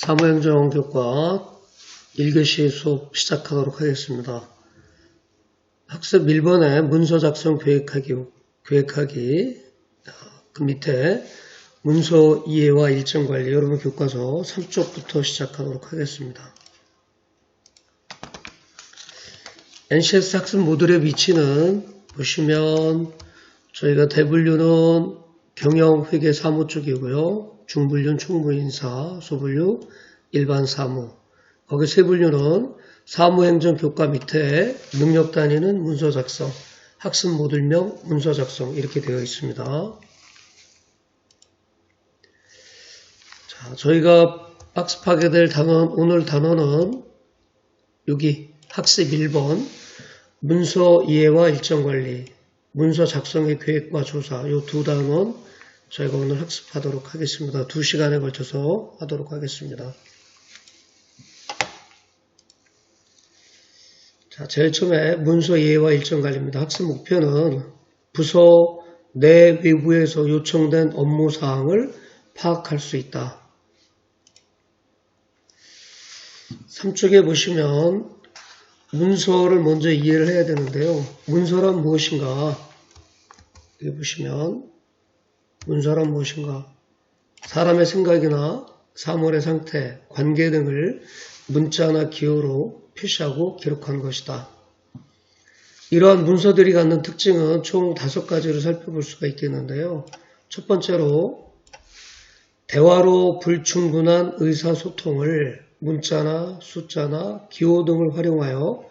사무행정교과 1교시 수업 시작하도록 하겠습니다. 학습 1번에 문서 작성 계획하기 그 밑에 문서 이해와 일정 관리 여러분 교과서 3쪽부터 시작하도록 하겠습니다. NCS 학습 모듈의 위치는 보시면 저희가 대분류는 경영, 회계, 사무 쪽이고요. 중분류는 총무인사, 소분류, 일반 사무. 거기 세분류는 사무행정 교과 밑에 능력 단위는 문서 작성, 학습 모듈명 문서 작성 이렇게 되어 있습니다. 자, 저희가 학습하게 될 오늘 단어는 여기 학습 1번 문서 이해와 일정 관리, 문서 작성의 계획과 조사 이 두 단원 저희가 오늘 학습하도록 하겠습니다. 2시간에 걸쳐서 하도록 하겠습니다. 자, 제일 처음에 문서 이해와 일정 관리입니다. 학습 목표는 부서 내 외부에서 요청된 업무 사항을 파악할 수 있다. 3쪽에 보시면 문서를 먼저 이해를 해야 되는데요. 문서란 무엇인가? 여기 보시면 문서란 무엇인가? 사람의 생각이나 사물의 상태, 관계 등을 문자나 기호로 표시하고 기록한 것이다. 이러한 문서들이 갖는 특징은 총 5가지로 살펴볼 수가 있겠는데요. 첫 번째로 대화로 불충분한 의사소통을 문자나 숫자나 기호 등을 활용하여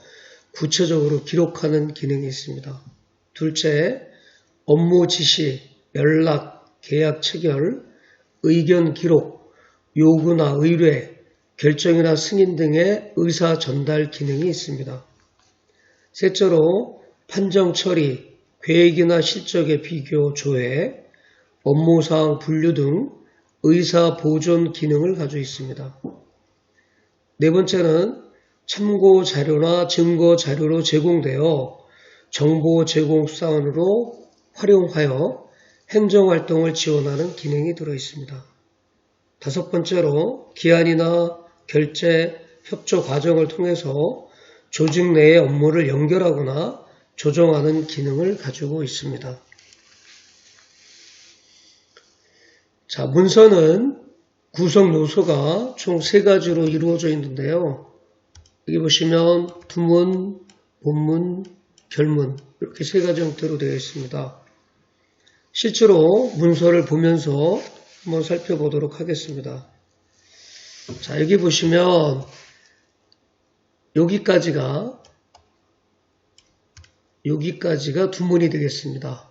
구체적으로 기록하는 기능이 있습니다. 둘째, 업무 지시, 연락, 계약 체결, 의견 기록, 요구나 의뢰, 결정이나 승인 등의 의사 전달 기능이 있습니다. 셋째로 판정 처리, 계획이나 실적의 비교, 조회, 업무사항 분류 등 의사 보존 기능을 가지고 있습니다. 네 번째는 참고 자료나 증거 자료로 제공되어 정보 제공 수단으로 활용하여 행정활동을 지원하는 기능이 들어있습니다. 다섯 번째로 기한이나 결제, 협조 과정을 통해서 조직 내의 업무를 연결하거나 조정하는 기능을 가지고 있습니다. 자, 문서는 구성 요소가 총 3가지로 이루어져 있는데요. 여기 보시면 부문, 본문, 결문 이렇게 3가지 형태로 되어 있습니다. 실제로 문서를 보면서 한번 살펴보도록 하겠습니다. 자, 여기 보시면 여기까지가 두문이 되겠습니다.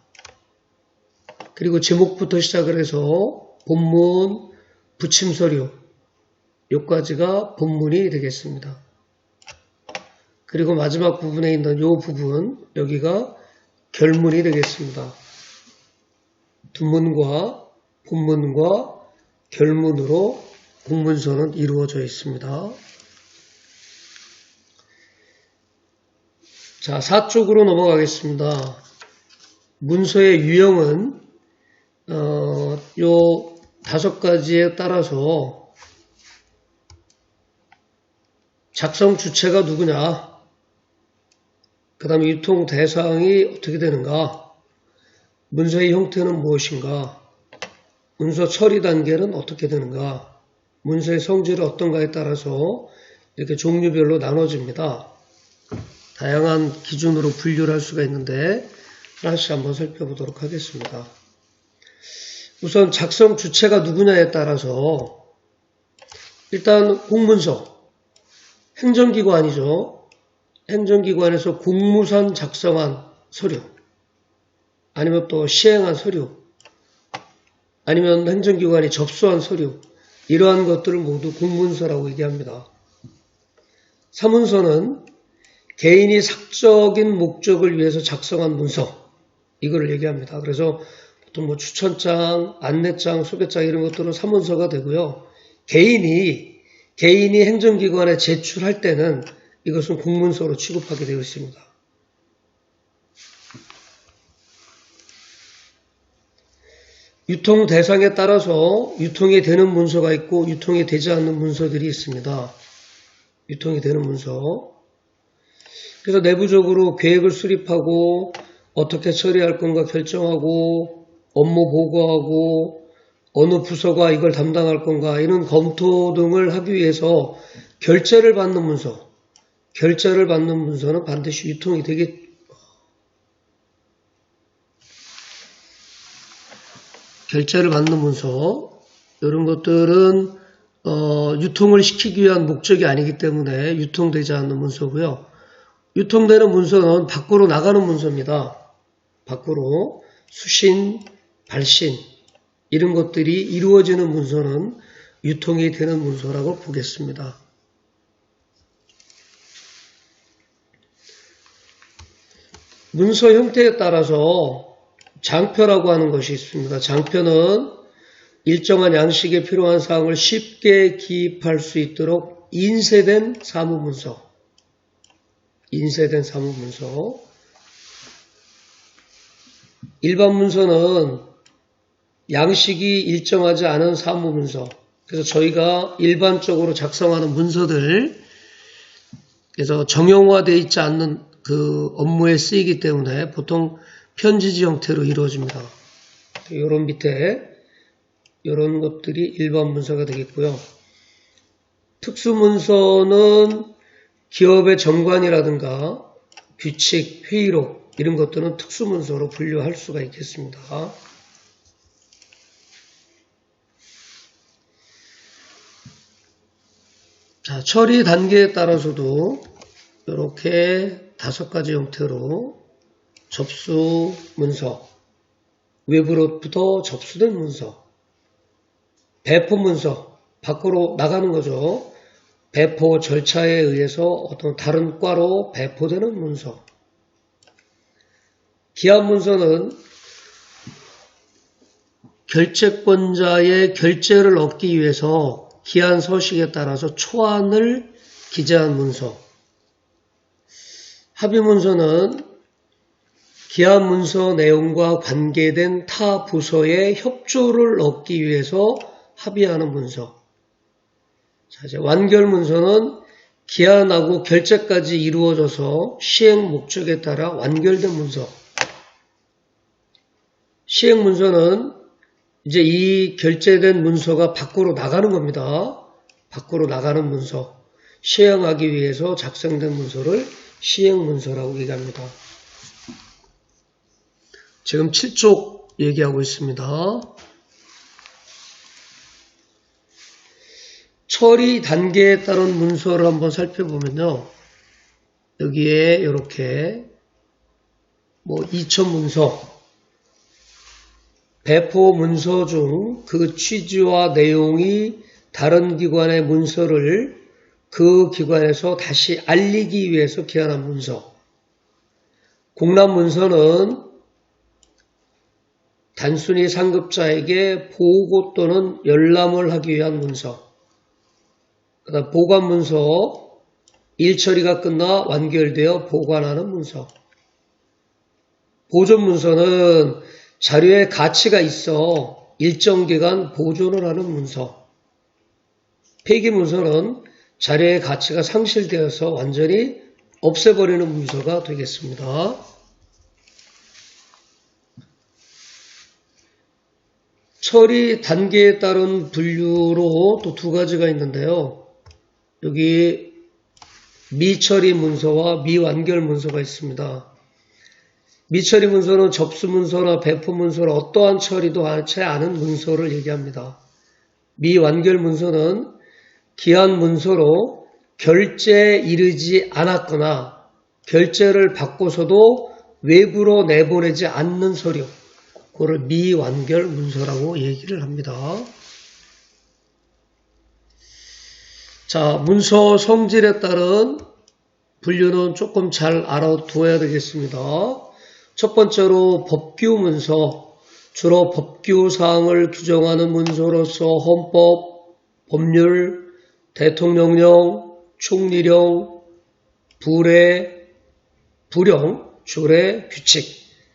그리고 제목부터 시작을 해서 본문, 부침서류 여기까지가 본문이 되겠습니다. 그리고 마지막 부분에 있는 이 부분 여기가 결문이 되겠습니다. 두문과 본문과 결문으로 공문서는 이루어져 있습니다. 자, 4쪽으로 넘어가겠습니다. 문서의 유형은 요 5가지에 따라서 작성 주체가 누구냐, 그 다음에 유통 대상이 어떻게 되는가, 문서의 형태는 무엇인가, 문서 처리 단계는 어떻게 되는가, 문서의 성질은 어떤가에 따라서 이렇게 종류별로 나눠집니다. 다양한 기준으로 분류를 할 수가 있는데 하나씩 한번 살펴보도록 하겠습니다. 우선 작성 주체가 누구냐에 따라서 일단 공문서, 행정기관이죠. 행정기관에서 공무상 작성한 서류, 아니면 또 시행한 서류, 아니면 행정기관이 접수한 서류, 이러한 것들을 모두 공문서라고 얘기합니다. 사문서는 개인이 사적인 목적을 위해서 작성한 문서, 이거를 얘기합니다. 그래서 보통 추천장, 안내장, 소개장 이런 것들은 사문서가 되고요. 개인이 행정기관에 제출할 때는 이것은 공문서로 취급하게 되어 있습니다. 유통 대상에 따라서 유통이 되는 문서가 있고 유통이 되지 않는 문서들이 있습니다. 유통이 되는 문서. 그래서 내부적으로 계획을 수립하고 어떻게 처리할 건가 결정하고 업무 보고하고 어느 부서가 이걸 담당할 건가 이런 검토 등을 하기 위해서 결제를 받는 문서. 결제를 받는 문서는 반드시 유통이 되게 결제를 받는 문서 이런 것들은 유통을 시키기 위한 목적이 아니기 때문에 유통되지 않는 문서고요. 유통되는 문서는 밖으로 나가는 문서입니다. 밖으로 수신, 발신 이런 것들이 이루어지는 문서는 유통이 되는 문서라고 보겠습니다. 문서 형태에 따라서 장표라고 하는 것이 있습니다. 장표는 일정한 양식에 필요한 사항을 쉽게 기입할 수 있도록 인쇄된 사무문서. 인쇄된 사무문서. 일반 문서는 양식이 일정하지 않은 사무문서. 그래서 저희가 일반적으로 작성하는 문서들, 그래서 정형화되어 있지 않는 그 업무에 쓰이기 때문에 보통 편지지 형태로 이루어집니다. 이런 밑에 이런 것들이 일반 문서가 되겠고요. 특수문서는 기업의 정관이라든가 규칙, 회의록 이런 것들은 특수문서로 분류할 수가 있겠습니다. 자, 처리 단계에 따라서도 이렇게 5가지 형태로 접수 문서, 외부로부터 접수된 문서, 배포 문서, 밖으로 나가는 거죠. 배포 절차에 의해서 어떤 다른 과로 배포되는 문서. 기한 문서는 결제권자의 결제를 얻기 위해서 기한 서식에 따라서 초안을 기재한 문서. 합의 문서는 기한 문서 내용과 관계된 타 부서의 협조를 얻기 위해서 합의하는 문서. 자, 이제 완결 문서는 기한하고 결제까지 이루어져서 시행 목적에 따라 완결된 문서. 시행 문서는 이제 이 결제된 문서가 밖으로 나가는 겁니다. 밖으로 나가는 문서. 시행하기 위해서 작성된 문서를 시행 문서라고 얘기합니다. 지금 7쪽 얘기하고 있습니다. 처리 단계에 따른 문서를 한번 살펴보면요. 여기에 이렇게 이천 문서, 배포 문서 중 그 취지와 내용이 다른 기관의 문서를 그 기관에서 다시 알리기 위해서 기한한 문서. 공람 문서는 단순히 상급자에게 보고 또는 열람을 하기 위한 문서. 그다음 보관 문서, 일처리가 끝나 완결되어 보관하는 문서. 보존 문서는 자료에 가치가 있어 일정 기간 보존을 하는 문서. 폐기 문서는 자료의 가치가 상실되어서 완전히 없애버리는 문서가 되겠습니다. 처리 단계에 따른 분류로 또 2가지가 있는데요. 여기 미처리 문서와 미완결 문서가 있습니다. 미처리 문서는 접수 문서나 배포 문서나 어떠한 처리도 하지 않은 문서를 얘기합니다. 미완결 문서는 기한 문서로 결제에 이르지 않았거나 결제를 받고서도 외부로 내보내지 않는 서류, 그걸 미완결 문서라고 얘기를 합니다. 자, 문서 성질에 따른 분류는 조금 잘 알아두어야 되겠습니다. 첫 번째로 법규 문서, 주로 법규사항을 규정하는 문서로서 헌법, 법률, 대통령령, 총리령, 불례, 불령, 조례, 규칙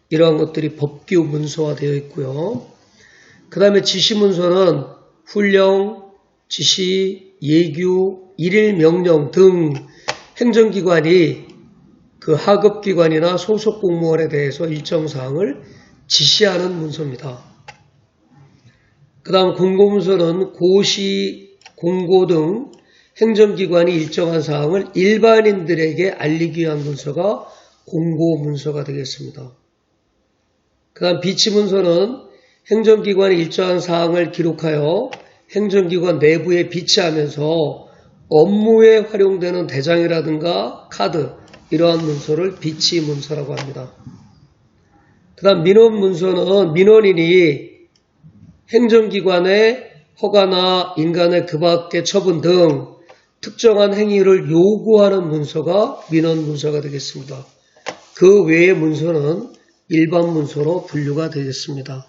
이러한 것들이 법규 문서화 되어 있고요. 그 다음에 지시문서는 훈령, 지시, 예규, 일일 명령 등 행정기관이 그 하급기관이나 소속공무원에 대해서 일정 사항을 지시하는 문서입니다. 그 다음 공고문서는 고시, 공고 등 행정기관이 일정한 사항을 일반인들에게 알리기 위한 문서가 공고문서가 되겠습니다. 그 다음 비치문서는 행정기관이 일정한 사항을 기록하여 행정기관 내부에 비치하면서 업무에 활용되는 대장이라든가 카드 이러한 문서를 비치문서라고 합니다. 그 다음 민원문서는 민원인이 행정기관의 허가나 인간의 그 밖의 처분 등 특정한 행위를 요구하는 문서가 민원문서가 되겠습니다. 그 외의 문서는 일반 문서로 분류가 되겠습니다.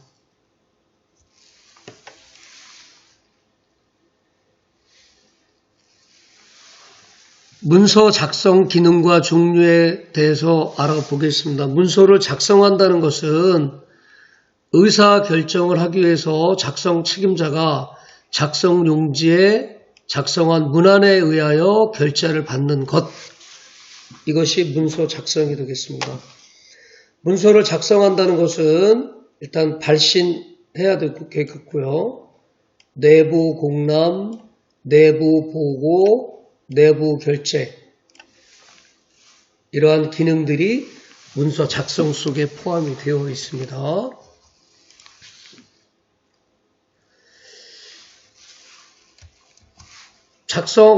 문서 작성 기능과 종류에 대해서 알아보겠습니다. 문서를 작성한다는 것은 의사결정을 하기 위해서 작성 책임자가 작성 용지에 작성한 문안에 의하여 결재를 받는 것, 이것이 문서 작성이 되겠습니다. 문서를 작성한다는 것은 일단 발신해야 되겠고요. 내부 공람, 내부 보고, 내부 결재 이러한 기능들이 문서 작성 속에 포함이 되어 있습니다.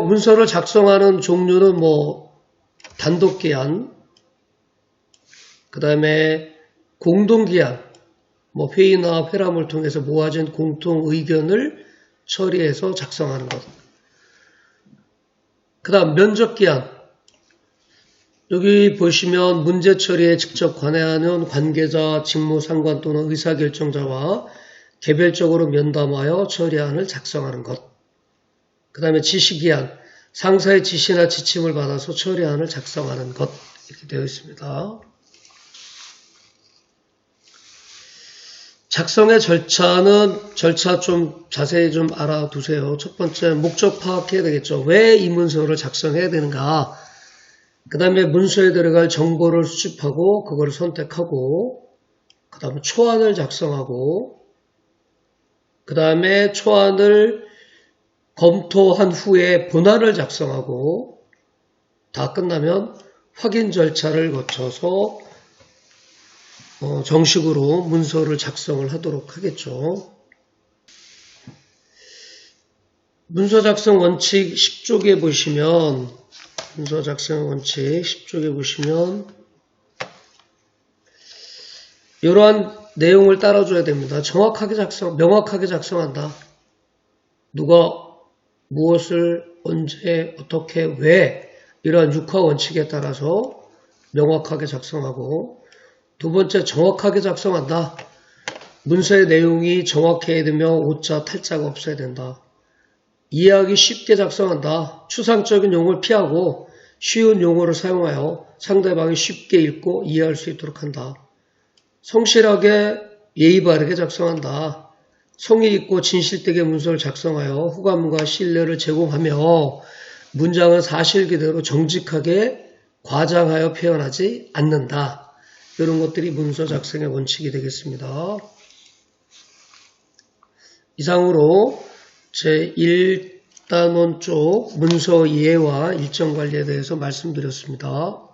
문서를 작성하는 종류는 단독기한, 그 다음에 공동기한, 회의나 회람을 통해서 모아진 공통 의견을 처리해서 작성하는 것. 그 다음 면접기한, 여기 보시면 문제 처리에 직접 관여하는 관계자, 직무상관 또는 의사결정자와 개별적으로 면담하여 처리안을 작성하는 것. 그 다음에 지시기한, 상사의 지시나 지침을 받아서 처리안을 작성하는 것, 이렇게 되어 있습니다. 작성의 절차 좀 자세히 좀 알아두세요. 첫 번째, 목적 파악해야 되겠죠. 왜 이 문서를 작성해야 되는가. 그 다음에 문서에 들어갈 정보를 수집하고 그걸 선택하고, 그 다음에 초안을 작성하고, 그 다음에 초안을 검토한 후에 본안을 작성하고, 다 끝나면 확인 절차를 거쳐서 정식으로 문서를 작성을 하도록 하겠죠. 문서 작성 원칙 10쪽에 보시면, 문서 작성 원칙 10쪽에 보시면 이러한 내용을 따라줘야 됩니다. 명확하게 작성한다. 누가 무엇을 언제 어떻게 왜 이러한 6화 원칙에 따라서 명확하게 작성하고, 두 번째 정확하게 작성한다. 문서의 내용이 정확해야 되며 오차 탈자가 없어야 된다. 이해하기 쉽게 작성한다. 추상적인 용어를 피하고 쉬운 용어를 사용하여 상대방이 쉽게 읽고 이해할 수 있도록 한다. 성실하게 예의 바르게 작성한다. 성의 있고 진실되게 문서를 작성하여 후감과 신뢰를 제공하며 문장은 사실 그대로 정직하게 과장하여 표현하지 않는다. 이런 것들이 문서 작성의 원칙이 되겠습니다. 이상으로 제1단원 쪽 문서 이해와 일정 관리에 대해서 말씀드렸습니다.